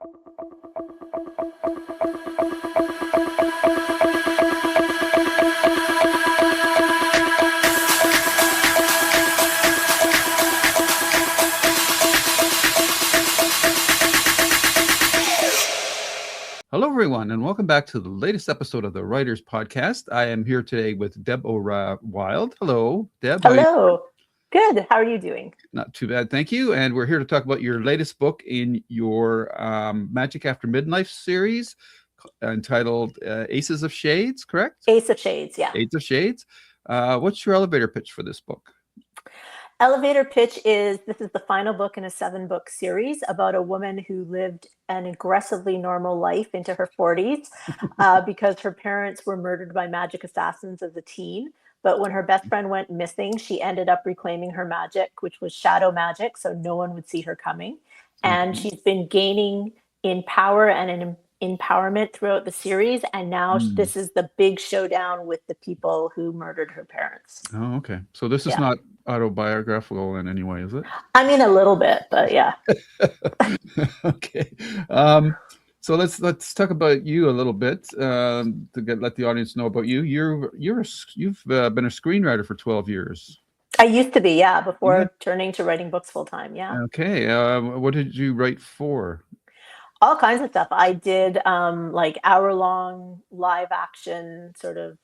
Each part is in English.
Hello, everyone, and welcome back to the latest episode of the Writers Podcast. I am here today with Deborah Wilde. Hello, Deb. Hello. Good. How are you doing? Not too bad, thank you. And we're here to talk about your latest book in your Magic After Midlife series entitled Aces of Shades, correct? Ace of Shades, yeah. Aces of Shades. What's your elevator pitch for this book? Elevator pitch is this is the final book in a 7-book series about a woman who lived an aggressively normal life into her 40s because her parents were murdered by magic assassins as a teen. But when her best friend went missing, she ended up reclaiming her magic, which was shadow magic, so no one would see her coming. And she's been gaining in power and in empowerment throughout the series. And now this is the big showdown with the people who murdered her parents. Oh, okay. So this is not autobiographical in any way, is it? I mean, a little bit, but yeah. Okay. So let's talk about you a little bit to let the audience know about you. You've been a screenwriter for 12 years. I used to be, yeah, before turning to writing books full time. Yeah. Okay. What did you write for? All kinds of stuff. I did like hour-long live action sort of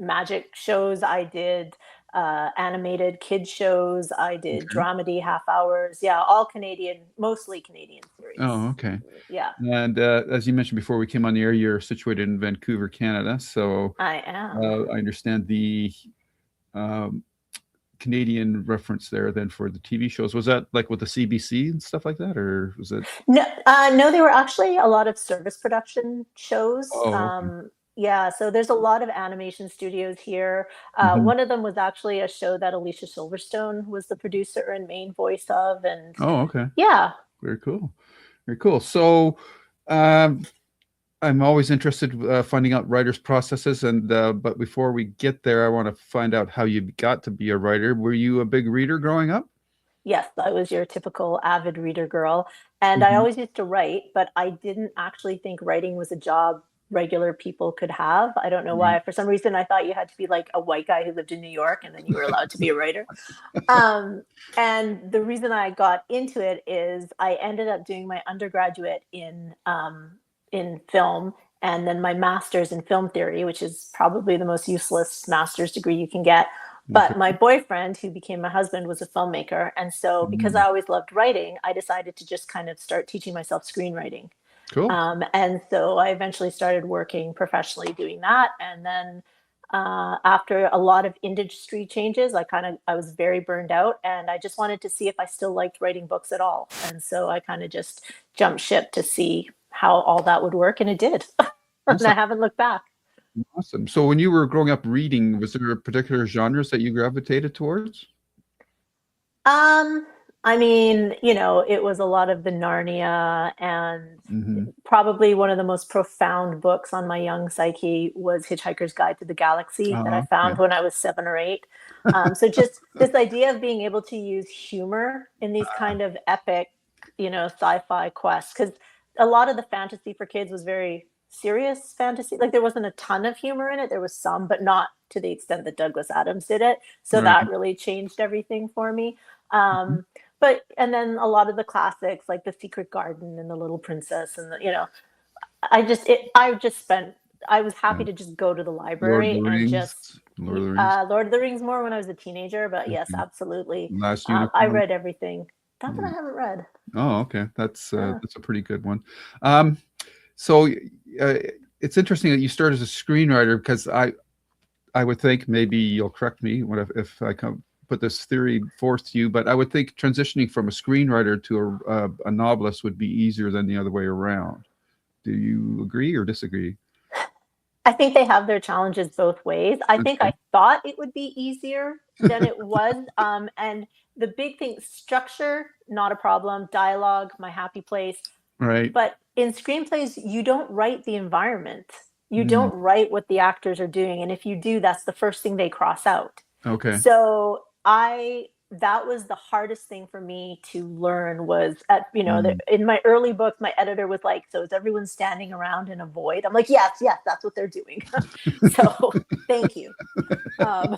magic shows. I did animated kids shows. I did dramedy half hours. Yeah, all Canadian, mostly Canadian series. Oh, okay. Yeah. And as you mentioned before we came on the air, you're situated in Vancouver, Canada. So I am. I understand the Canadian reference there then for the TV shows. Was that like with the CBC and stuff like that, or was it? No, they were actually a lot of service production shows. Oh, okay. Yeah, so there's a lot of animation studios here. One of them was actually a show that Alicia Silverstone was the producer and main voice of. And oh, okay. Yeah. Very cool. Very cool. So I'm always interested finding out writers' processes. And but before we get there, I want to find out how you got to be a writer. Were you a big reader growing up? Yes, I was your typical avid reader girl. And I always used to write, but I didn't actually think writing was a job regular people could have. I don't know why. For some reason, I thought you had to be like a white guy who lived in New York and then you were allowed to be a writer. And the reason I got into it is I ended up doing my undergraduate in film and then my master's in film theory, which is probably the most useless master's degree you can get. But my boyfriend, who became my husband, was a filmmaker. And so because I always loved writing, I decided to just kind of start teaching myself screenwriting. Cool. And so I eventually started working professionally doing that. And then after a lot of industry changes, I was very burned out and I just wanted to see if I still liked writing books at all. And so I kind of just jumped ship to see how all that would work. And it did. And I haven't looked back. Awesome. So when you were growing up reading, was there particular genres that you gravitated towards? I mean, it was a lot of the Narnia and probably one of the most profound books on my young psyche was Hitchhiker's Guide to the Galaxy that I found when I was 7 or 8. So just this idea of being able to use humor in these kind of epic, sci-fi quests, because a lot of the fantasy for kids was very serious fantasy. Like there wasn't a ton of humor in it. There was some, but not to the extent that Douglas Adams did it. So that really changed everything for me. And then a lot of the classics like The Secret Garden and The Little Princess and I was happy to just go to the library and just Lord of the Rings more when I was a teenager, but yes, absolutely. I read everything. Not that I haven't read. Oh, okay. That's a pretty good one. So it's interesting that you started as a screenwriter because I would think, maybe you'll correct me if I put this theory forth to you, but I would think transitioning from a screenwriter to a novelist would be easier than the other way around. Do you agree or disagree? I think they have their challenges both ways. I think I thought it would be easier than it was. And the big thing, structure, not a problem. Dialogue, my happy place. Right. But in screenplays, you don't write the environment. You don't write what the actors are doing. And if you do, that's the first thing they cross out. Okay. So I that was the hardest thing for me to learn was at, Mm. in my early books, my editor was like, so is everyone standing around in a void? I'm like, yes, yes, that's what they're doing. So thank you. Um,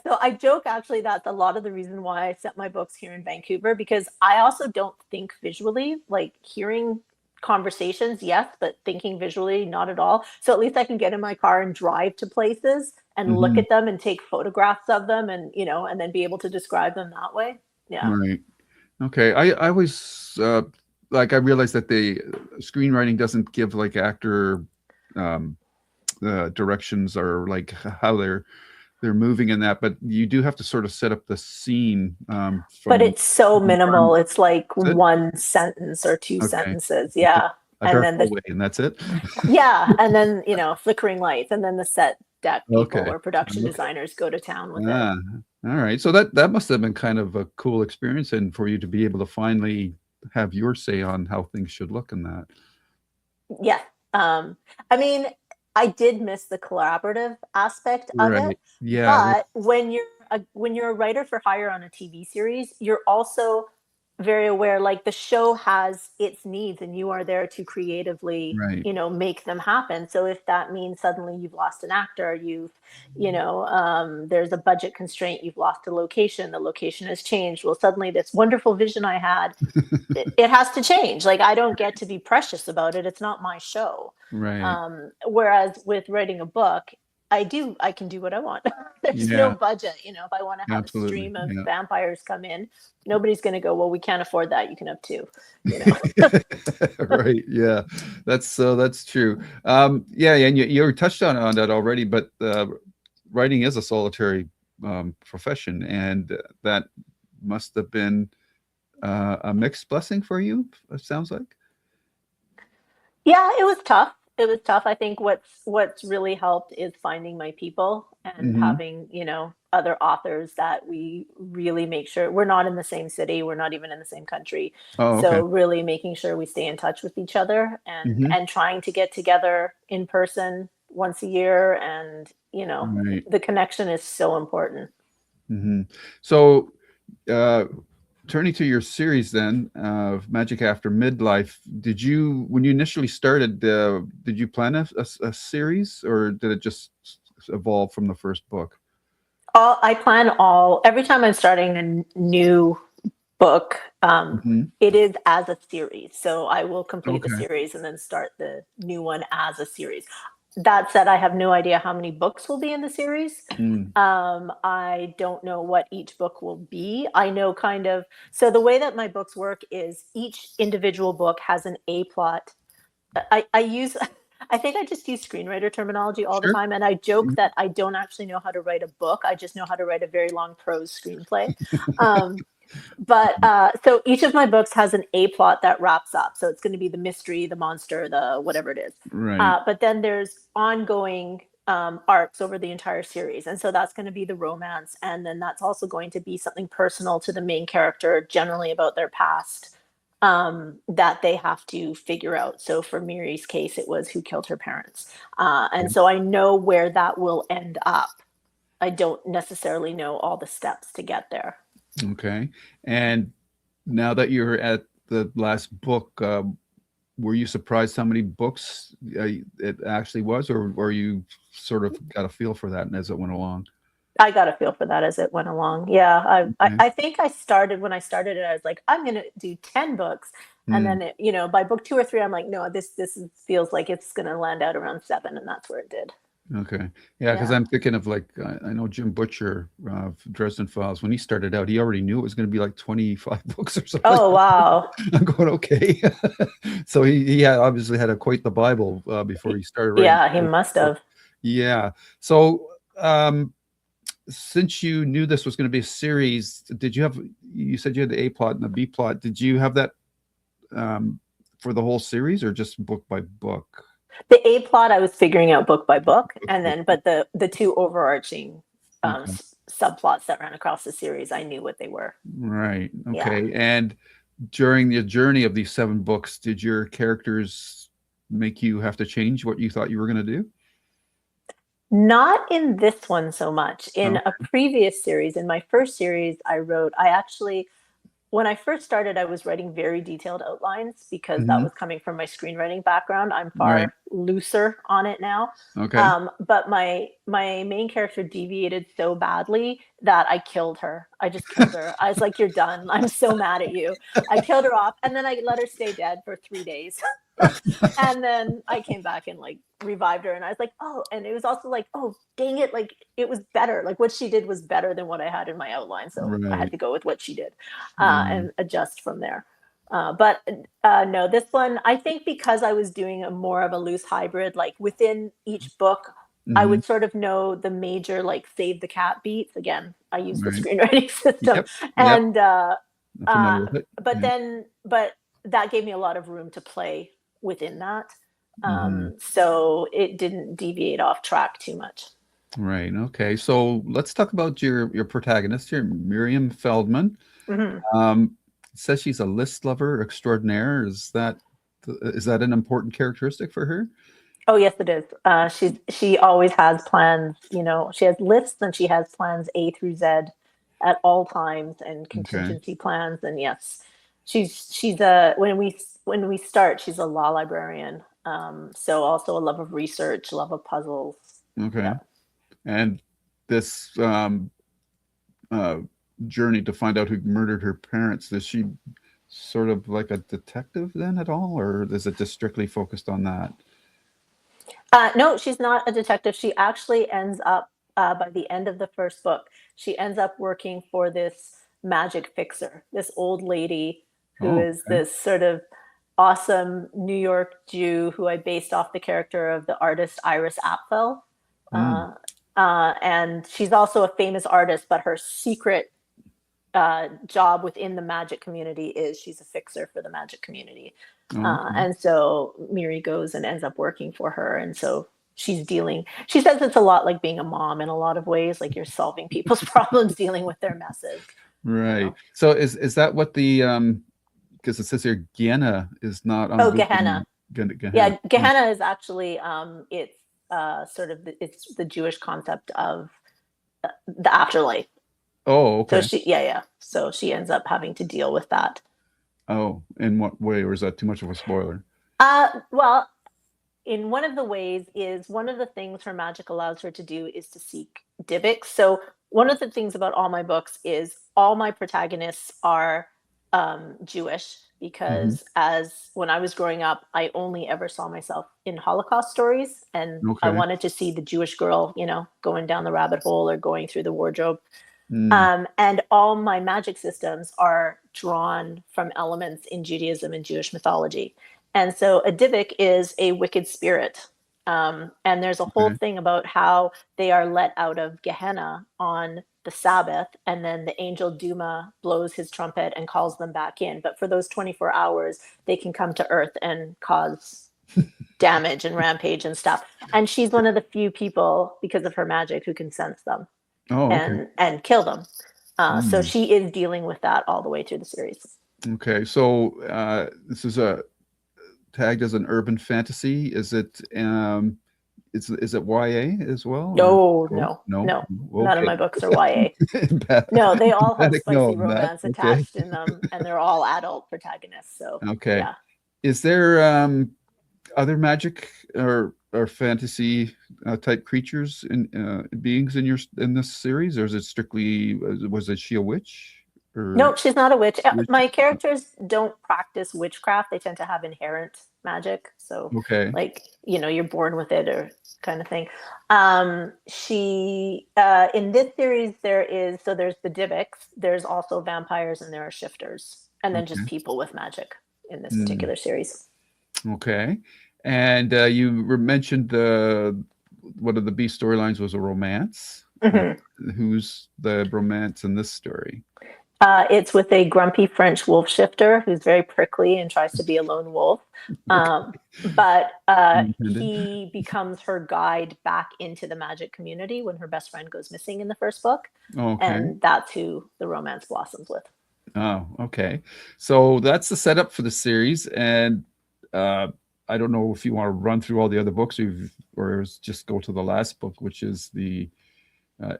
so I joke actually that's a lot of the reason why I set my books here in Vancouver, because I also don't think visually, like hearing conversations, yes, but thinking visually, not at all. So at least I can get in my car and drive to places and look Mhm. at them and take photographs of them and, and then be able to describe them that way. Yeah. Right. Okay. I always like I realized that the screenwriting doesn't give like actor um directions or like how they're moving in that, but you do have to sort of set up the scene But from it's so the environment. minimal. It's like That's it? one sentence or two Okay. sentences. It's just Yeah. a And dark then hallway and that's it? yeah. And then, flickering lights, and then the set deck people Okay. or production Okay. designers go to town with it. Ah, all right. So that must have been kind of a cool experience and for you to be able to finally have your say on how things should look in that. Yeah. I mean, I did miss the collaborative aspect of it, Right. Yeah. but when you're a writer for hire on a TV series, you're also very aware like the show has its needs and you are there to creatively, Right. make them happen. So if that means suddenly you've lost an actor, there's a budget constraint, you've lost a location, the location has changed. Well, suddenly this wonderful vision I had, it has to change. Like I don't get to be precious about it. It's not my show. Right. Whereas with writing a book, I can do what I want. There's no Yeah, budget. If I want to have a absolutely. stream of Yeah. vampires come in, nobody's going to go, well, we can't afford that. You can have two, you know? Right. Yeah. That's true. Yeah, and you touched on that already, but writing is a solitary profession, and that must have been a mixed blessing for you, it sounds like. Yeah, it was tough. It was tough. I think what's really helped is finding my people and Hmm. having, other authors that we really make sure we're not in the same city, we're not even in the same country. Oh, okay. So really making sure we stay in touch with each other and Hmm. and trying to get together in person once a year, and, Right. the connection is so important. Hmm. So, uh, turning to your series then, Magic After Midlife, when you initially started, did you plan a series or did it just evolve from the first book? I plan every time I'm starting a new book, Hmm. it is as a series. So I will complete the Okay. series and then start the new one as a series. That said, I have no idea how many books will be in the series. Mm. I don't know what each book will be. I know kind of, so the way that my books work is each individual book has an A plot. I use I think I just use screenwriter terminology all the Sure. time, and I joke Mhm. that I don't actually know how to write a book. I just know how to write a very long prose screenplay. Um, but so each of my books has an A plot that wraps up. So it's going to be the mystery, the monster, the whatever it is. Right. But then there's ongoing arcs over the entire series, and so that's going to be the romance, and then that's also going to be something personal to the main character, generally about their past, that they have to figure out. So for Miri's case, it was who killed her parents, and so I know where that will end up. I don't necessarily know all the steps to get there. Okay. And now that you're at the last book, were you surprised how many books it actually was, or you sort of got a feel for that as it went along? I got a feel for that as it went along. Yeah, Okay. I think I started when I started it. I was like, I'm gonna do 10 books, and Mm. then by book 2 or 3, I'm like, no, feels like it's gonna land out around 7, and that's where it did. Okay. Yeah, because Yeah. I'm thinking of like I know Jim Butcher, Dresden Files. When he started out, he already knew it was going to be like 25 books or something like Oh wow. that. I'm going, okay. So he had obviously had a quite the Bible before he started writing. Yeah, he must So, have. yeah. So since you knew this was going to be a series, you said you had the A plot and the B plot. Did you have that for the whole series or just book by book? The A plot I was figuring out book by book, Book and by then but the two overarching Okay. subplots that ran across the series, I knew what they were. Right. Yeah. Okay. And during the journey of these 7 books, did your characters make you have to change what you thought you were going to do? Not in this one so much. In a previous series, in my first series I actually, when I first started, I was writing very detailed outlines because that was coming from my screenwriting background. I'm Right. far looser on it now. Okay. But my main character deviated so badly that I killed her. I just killed her. I was like, "You're done. I'm so mad at you." I killed her off, and then I let her stay dead for 3 days. And then I came back and like revived her, and I was like, "Oh," and it was also like, "Oh, dang it, like it was better. Like what she did was better than what I had in my outline." So I had Right. to go with what she did, Mm. and adjust from there. But no, this one, I think because I was doing a more of a loose hybrid, like within each book, I Mhm. would sort of know the major like save the cat beats. Again, I use the Right. screenwriting system, Yep. Yep. and I'm familiar with it. Yeah. but that gave me a lot of room to play within that. Mhm. So it didn't deviate off track too much. Right. Okay. So let's talk about your protagonist here, Miriam Feldman. Mhm. Um, it says she's a list lover extraordinaire. Is that an important characteristic for her? Oh yes, it is. She always has plans. You know, she has lists and she has plans A through Z at all times and Okay. contingency plans. And yes, she's a when we start, she's a law librarian. So also a love of research, love of puzzles. Okay. Yeah. And this uh, journey to find out who murdered her parents, is she sort of like a detective then at all, or is it just strictly focused on that? No, she's not a detective. She actually ends up, by the end of the first book, she ends up working for this magic fixer, this old lady who Oh, is okay. this sort of awesome New York Jew who I based off the character of the artist Iris Apfel. Mm, Uh, and she's also a famous artist, but her secret job within the magic community is she's a fixer for the magic community. oh, okay. And so Miri goes and ends up working for her. And so she says it's a lot like being a mom in a lot of ways, like you're solving people's problems, dealing with their messes, you Right. know. So is that what the because it says here Gehenna is not Oh, unwritten Gehenna. Gehenna. Yeah, Gehenna is actually it's sort of it's the Jewish concept of the afterlife. Oh, So okay. yeah. So she ends up having to deal with that. Oh, in what way, or is that too much of a spoiler? Well, in one of the ways is one of the things her magic allows her to do is to seek Dybbuk. So one of the things about all my books is all my protagonists are Jewish Hmm. because as when I was growing up, I only ever saw myself in Holocaust stories, and I Okay. wanted to see the Jewish girl, you know, going down the rabbit hole or going through the wardrobe. Mm, And all my magic systems are drawn from elements in Judaism and Jewish mythology. And so a Dybbuk is a wicked spirit. And there's a whole okay. thing about how they are let out of Gehenna on the Sabbath, and then the angel Duma blows his trumpet and calls them back in. But for those 24 hours, they can come to Earth and cause damage and rampage and stuff. And she's one of the few people, because of her magic, who can sense them Oh, okay. and kill them. So Mm, she is dealing with that all the way through the series. okay. So this is a tagged as an urban fantasy. Is it YA as well, or No, oh, no, no? no. None of Okay. my books are YA. Emphatic No, they all have emphatic no spicy on that. romance Okay. attached in them, and they're all adult protagonists. So Okay. yeah. Is there other magic or fantasy type creatures and beings in this series, or is it strictly was it she a witch or No, she's not a witch. witch? My characters don't practice witchcraft. They tend to have inherent magic. So, Okay. like, you know, you're born with it or kind of thing. She, in this series, there's the Dybbuk's, there's also vampires, and there are shifters, and then just Okay. people with magic in this Mm, particular series. okay. And mentioned one of the B storylines was a romance. Mhm. Who's the romance in this story? It's with a grumpy French wolf shifter who's very prickly and tries to be a lone wolf. Okay. But Intended. he becomes her guide back into the magic community when her best friend goes missing in the first book. Okay. And that's who the romance blossoms with. Oh, okay. So that's the setup for the series, and I don't know if you want to run through all the other books or just go to the last book, which is the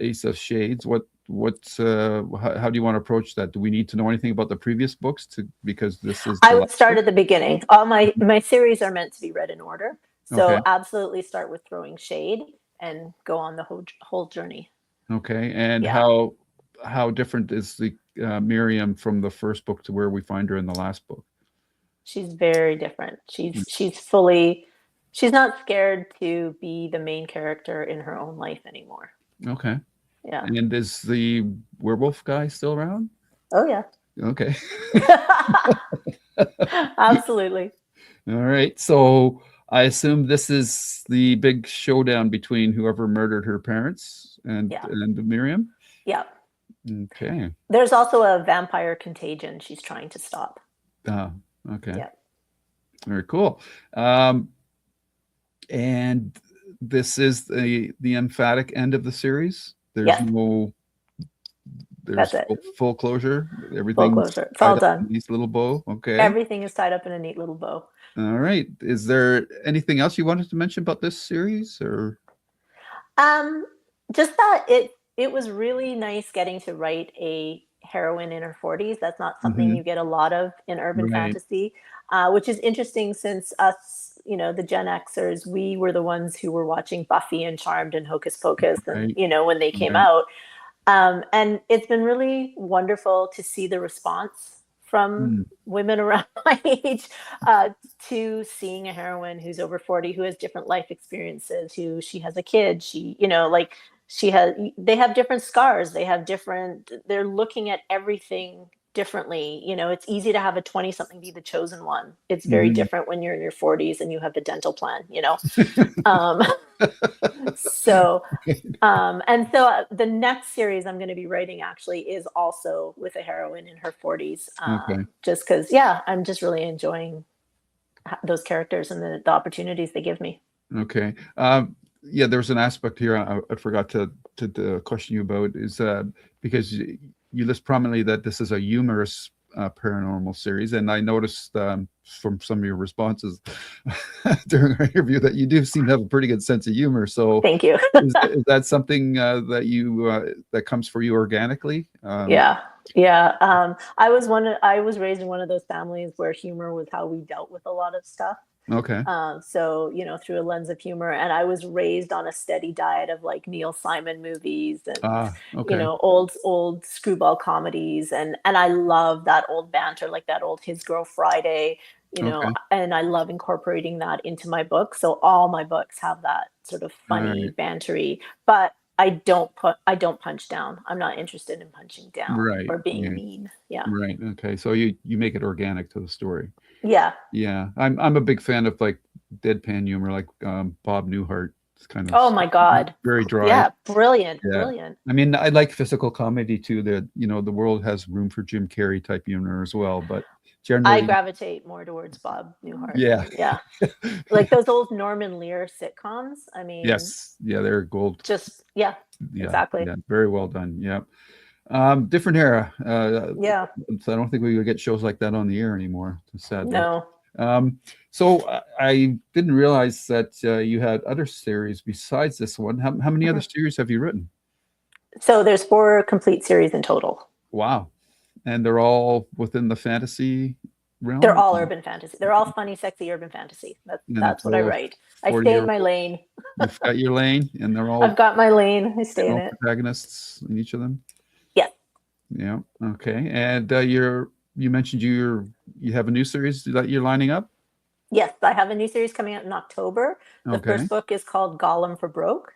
Ace of Shades. How do you want to approach that? Do we need to know anything about the previous books because this is the I would last start book? at the beginning. All my series are meant to be read in order. Okay. So absolutely start with Throwing Shade and go on the whole journey. Okay. And Yeah. how different is the Miriam from the first book to where we find her in the last book? She's very different. Mm. She's not scared to be the main character in her own life anymore. Okay. Yeah. And is the werewolf guy still around? Oh yeah. Okay. Absolutely. All right. So I assume this is the big showdown between whoever murdered her parents and Miriam. Yeah. Okay. There's also a vampire contagion she's trying to stop. Okay. Yeah. Very cool. And this is the emphatic end of the series. There's That's it. Full closure. Full closure. It's all done. Nice little bow. Okay. Everything is tied up in a neat little bow. All right. Is there anything else you wanted to mention about this series, or? Just that it was really nice getting to write a heroine in her 40s. That's not something you get a lot of in urban fantasy, which is interesting since us, the Gen Xers, we were the ones who were watching Buffy and Charmed and Hocus Pocus, and when they came out. And it's been really wonderful to see the response from women around my age to seeing a heroine who's over 40, who has different life experiences, who she has a kid, they have different scars, they're looking at everything differently. It's easy to have a 20 something be the chosen one. It's very different when you're in your 40s and you have the dental plan. So the next series I'm going to be writing actually is also with a heroine in her 40s. Just because, I'm just really enjoying those characters and the opportunities they give me. Okay. There's an aspect here I forgot to question you about, is because you list prominently that this is a humorous paranormal series, and I noticed from some of your responses during our interview that you do seem to have a pretty good sense of humor. So thank you. is that something that comes for you organically? I was raised in one of those families where humor was how we dealt with a lot of stuff. Okay. So, through a lens of humor, and I was raised on a steady diet of like Neil Simon movies and, old screwball comedies. And I love that old banter, like that old His Girl Friday, and I love incorporating that into my book. So all my books have that sort of funny, bantery, but I don't punch down. I'm not interested in punching down or being mean. Yeah. Right. Okay. So you make it organic to the story. Yeah. Yeah. I'm a big fan of like deadpan humor, like Bob Newhart. It's kind of, oh my God, very dry. Yeah. Brilliant. Brilliant. I mean, I like physical comedy too. That, the world has room for Jim Carrey type humor as well, but generally I gravitate more towards Bob Newhart. Yeah. Like those old Norman Lear sitcoms. I mean, yes. Yeah. They're gold. Exactly. Yeah. Very well done. Yeah. Different era. So I don't think we would get shows like that on the air anymore. Sadly. No. So I didn't realize that you had other series besides this one. How many other series have you written? So there's 4 complete series in total. Wow. And they're all within the fantasy realm? They're all urban fantasy. They're all funny, sexy urban fantasy. That's what I write. I stay in my lane. You've got your lane, and they're all. I've got my lane. I stay in it. Protagonists in each of them. Yeah. Yeah. Okay. And you mentioned you have a new series that you're lining up. Yes, I have a new series coming out in October. The first book is called Gollum for Broke.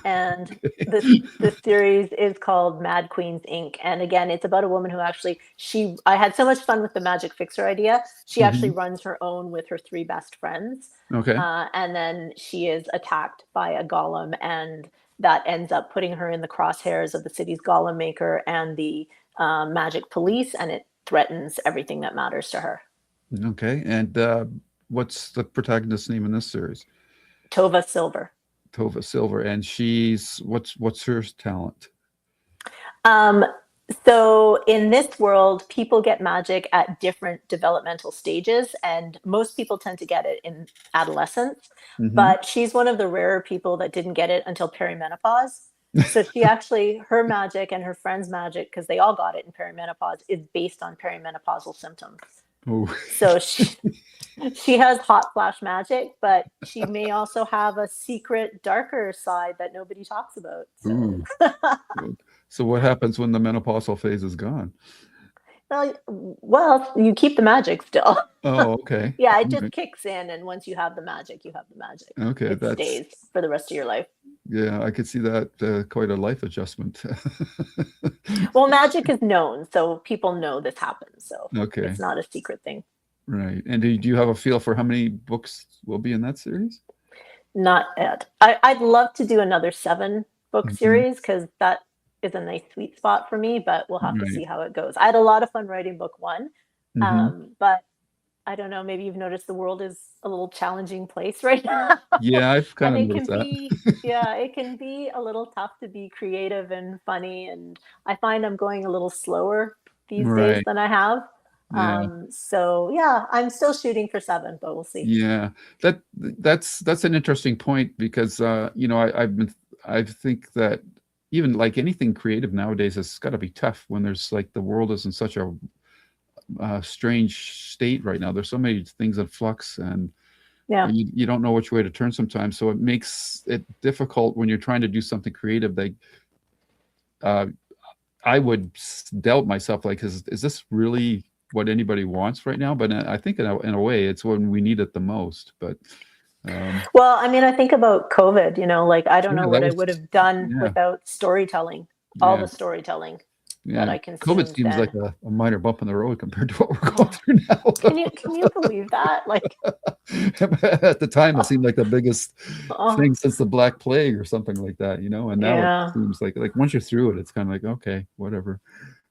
And the series is called Mad Queens Inc. And again, it's about a woman who actually, I had so much fun with the magic fixer idea. She actually runs her own with her 3 best friends. Okay. And then she is attacked by a golem, and that ends up putting her in the crosshairs of the city's golem maker and the magic police, and it threatens everything that matters to her. Okay. And what's the protagonist's name in this series? Tova Silver. Tova Silver, and she's what's her talent? So in this world, people get magic at different developmental stages, and most people tend to get it in adolescence. Hmm. But she's one of the rarer people that didn't get it until perimenopause. So she actually, her magic and her friend's magic, because they all got it in perimenopause, is based on perimenopausal symptoms. Oh. So she has hot flash magic, but she may also have a secret, darker side that nobody talks about. So. Ooh. So what happens when the menopausal phase is gone? Well, you keep the magic still. Oh, okay. Yeah, it All just right. kicks in, and once you have the magic, you have the magic. Okay, It that's stays for the rest of your life. yeah, I could see that quite a life adjustment. Well, magic is known, so people know this happens. So Okay, it's not a secret thing. right. And do you have a feel for how many books will be in that series? Not yet. I'd love to do another 7-book Hmm. series because that is a nice sweet spot for me, but we'll have to Right. see how it goes. I had a lot of fun writing book 1, Hmm. but I don't know, maybe you've noticed the world is a little challenging place right now. Yeah, I've kind And of it noticed can that. be, yeah, it can be a little tough to be creative and funny. And I find I'm going a little slower these days Right. than I have. Yeah. So yeah, I'm still shooting for 7, but we'll see. Yeah. That's an interesting point because I think that even like anything creative nowadays has got to be tough when there's like the world is in such a strange state right now. There's so many things in flux, and Yeah. you don't know which way to turn sometimes. So it makes it difficult when you're trying to do something creative. Like uh, I would doubt myself, like, is this really what anybody wants right now? But I think in a way, it's when we need it the most. But Well, I mean, I think about COVID, like I don't yeah, know that what I was would have done yeah, without storytelling, all yeah. the storytelling that Yeah, I COVID consumed seems like then. a minor bump in the road compared to what we're going Oh, through now, can you believe that? Like, At the time, it oh, seemed like the biggest oh, thing since the Black Plague or something like that, and now it yeah. seems like once you're through it, it's kind of like, okay, whatever.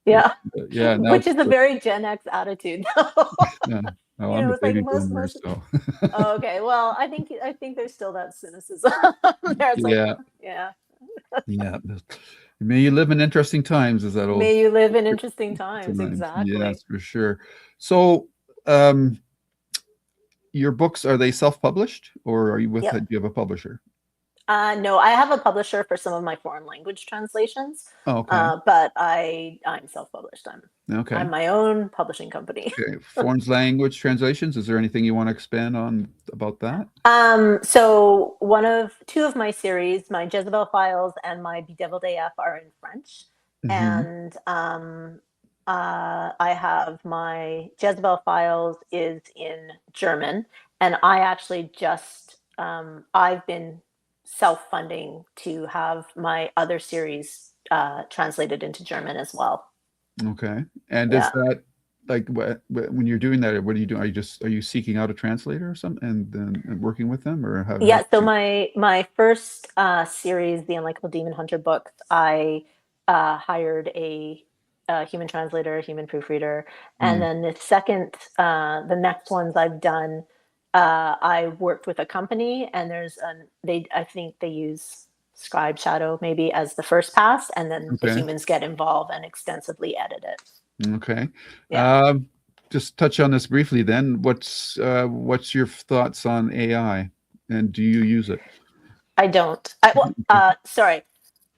But, Yeah. yeah, now Which it's is a like, very Gen X attitude. yeah. Oh, I'm a It's like baby most boomer, most so oh, okay. Well, I think there's still that cynicism there. It's like, yeah, yeah. yeah. May you live in interesting times, is that old May you live in interesting times. times. Yes, Exactly. for sure. So, um, your books, are they self-published or are you do Yep. you have a publisher? No, I have a publisher for some of my foreign language translations, Oh, okay. but I'm self-published. I'm Okay. my own publishing company. Okay. Foreign language translations. Is there anything you want to expand on about that? So two of my series, my Jezebel Files and my Bedeviled AF, are in French, Hmm. and I have my Jezebel Files is in German, and I actually just I've been self-funding to have my other series translated into German as well. Okay. And is Yeah. that like when you're doing that, what are you doing? Are you seeking out a translator or something and then working with them, or how Yeah, did so you? my first series, the Unlikable Demon Hunter books, I hired a human translator, a human proofreader, and Mm, then the next ones I've done, I worked with a company, and I think they use Scribe Shadow maybe as the first pass, and then the okay. humans get involved and extensively edit it. Okay. Yeah. Um, just touch on this briefly then. What's your thoughts on AI, and do you use it? I don't. Sorry.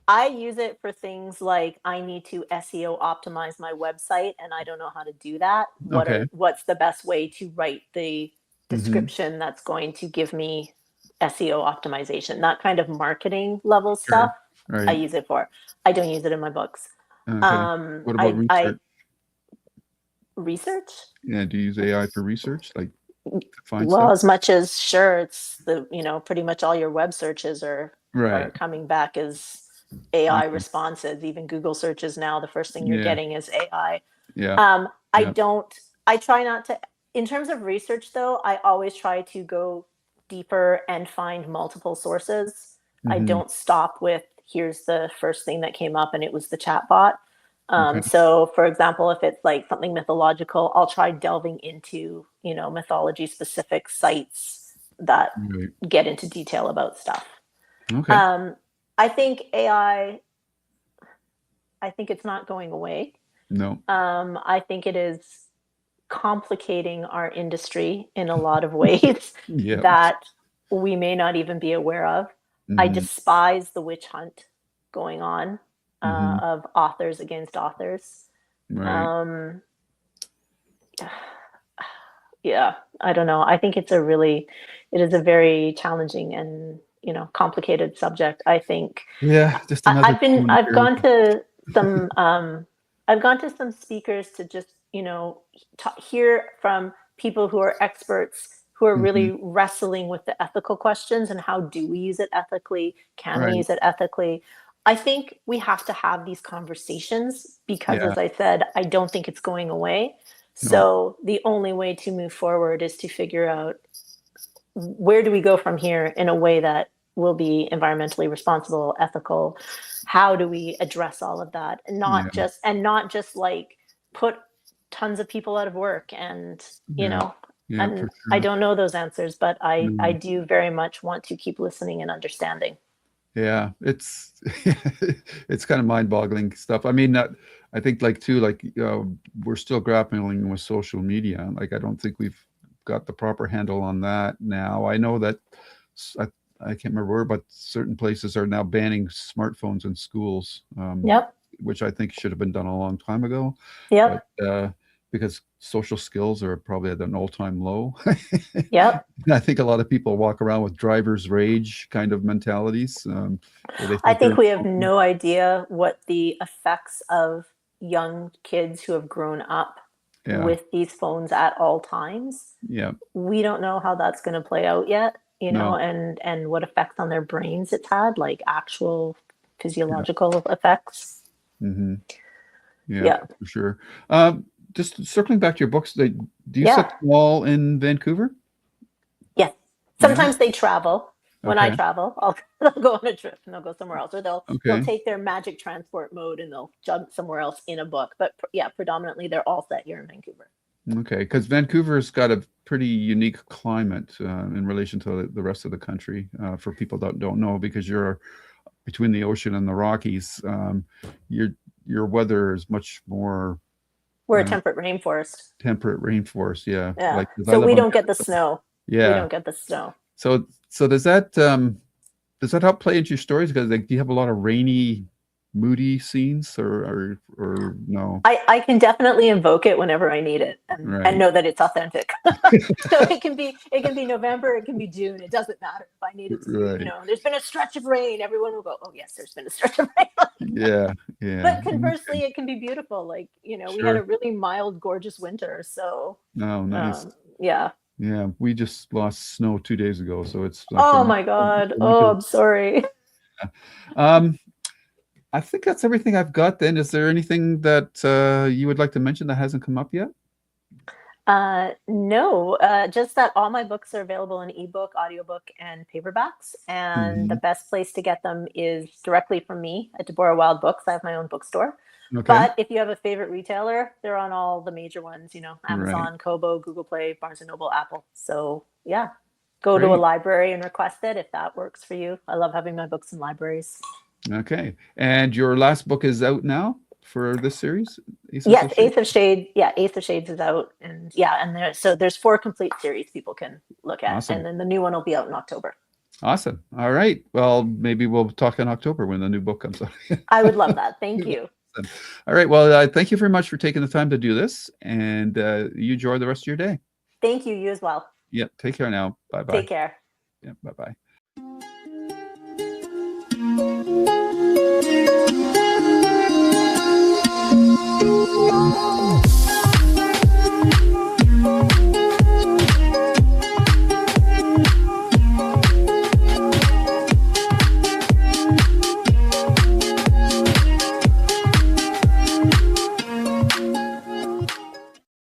I use it for things like I need to SEO optimize my website and I don't know how to do that. Okay. What's the best way to write the Hmm. description that's going to give me SEO optimization? That kind of marketing level Sure. stuff I Right. use it for. I don't use it in my books. Okay. What about I research? research. Yeah, do you use AI for research, like to find Well, stuff? as much as sure, it's pretty much all your web searches are Right. coming back as AI Okay. responses. Even Google searches now, the first thing you're Yeah. getting is AI. Yeah. I Yeah. don't, I try not to, in terms of research though, I always try to go deeper and find multiple sources. I Hmm. don't stop with, here's the first thing that came up and it was the chatbot. Okay. So for example, if it's like something mythological, I'll try delving into, mythology specific sites that Right. get into detail about stuff. Okay. Um, I think AI, I think it's not going away. No. I think it is complicating our industry in a lot of ways Yeah. that we may not even be aware of. I Hmm. despise the witch hunt going on Hmm. of authors against authors. Right. Um, yeah, I don't know. I think it is a very challenging and, complicated subject. I think Yeah. Just another human I've period. gone to some, I've gone to some speakers to just, hear from people who are experts who are Hmm. really wrestling with the ethical questions and how do we use it ethically? Can we Right. use it ethically? I think we have to have these conversations because, Yeah. as I said, I don't think it's going away. No. So the only way to move forward is to figure out where do we go from here in a way that will be environmentally responsible, ethical. How do we address all of that, and Yeah. not just like put tons of people out of work and Yeah. Yeah. For and I sure. don't know those answers, but I No. do very much want to keep listening and understanding. Yeah, it's it's kind of mind-boggling stuff. I mean, I think like too, like we're still grappling with social media. Like I don't think we've got the proper handle on that now. I know that s- I, I can't remember where, but certain places are now banning smartphones in schools, Yep. which I think should have been done a long time ago. But Yep. because social skills are probably at an all-time low. Yep. I think a lot of people walk around with driver's rage kind of mentalities, where they I think think they're we have something. no idea what the effects of young kids who have grown up Yeah, with these phones at all times. yeah, We don't know how that's going to play out yet, no, and what effects on their brains it's had, like actual yeah, physiological effects. hmm, yeah, Yeah. for sure. Um, just circling back to your books, do you set Yeah. them all in Vancouver? Yeah. Yeah. Sometimes they travel. When I Okay. travel, they'll go on a trip and they'll go somewhere else, or they'll Okay. take their magic transport mode and they'll jump somewhere else in a book. But yeah, predominantly they're all set here in Vancouver. Okay. Because Vancouver's got a pretty unique climate in relation to the rest of the country. For people that don't know, because you're between the ocean and the Rockies, your your weather is much more We're a uh, temperate rainforest. temperate rainforest. Yeah, Yeah. like 'cause I So live we on don't get the Manitoba. snow. We Yeah. don't get the snow. So does that help play into your stories? Because like, do you have a lot of rainy, moody scenes, or no? I can definitely invoke it whenever I need it and Right. know that it's authentic. So it can be November, it can be June. It doesn't matter if I need it to be, Right. there's been a stretch of rain. Everyone will go, oh yes, there's been a stretch of rain. Yeah. Yeah. But conversely, it can be beautiful. Like, we had Sure. a really mild, gorgeous winter. So Oh, nice. yeah. Yeah. We just lost snow 2 days ago, so it's like Oh my God. the Oh, winter. I'm sorry. Um, I think that's everything I've got then. Is there anything that you would like to mention that hasn't come up yet? No, just that all my books are available in ebook, audiobook, and paperbacks. And the Hmm. best place to get them is directly from me at Deborah Wilde Books. I have my own bookstore. Okay. But if you have a favorite retailer, they're on all the major ones, Right. Amazon, Kobo, Google Play, Barnes and Noble, Apple. So yeah, go to a Great. library and request it if that works for you. I love having my books in libraries. Okay. And your last book is out now for this series, Aces Yes, of Shade? Ace of Shade. Yeah, Ace of Shades is out, and yeah, and there's 4 complete series people can look at, and Awesome. then the new one will be out in October. Awesome. All right. Well, maybe we'll talk in October when the new book comes out. I would love that. Thank you. Awesome. All right. Well, thank you very much for taking the time to do this, and you enjoy the rest of your day. Thank you. You as well. Yep. Take care now. Bye bye. Take care. Yeah. Bye bye.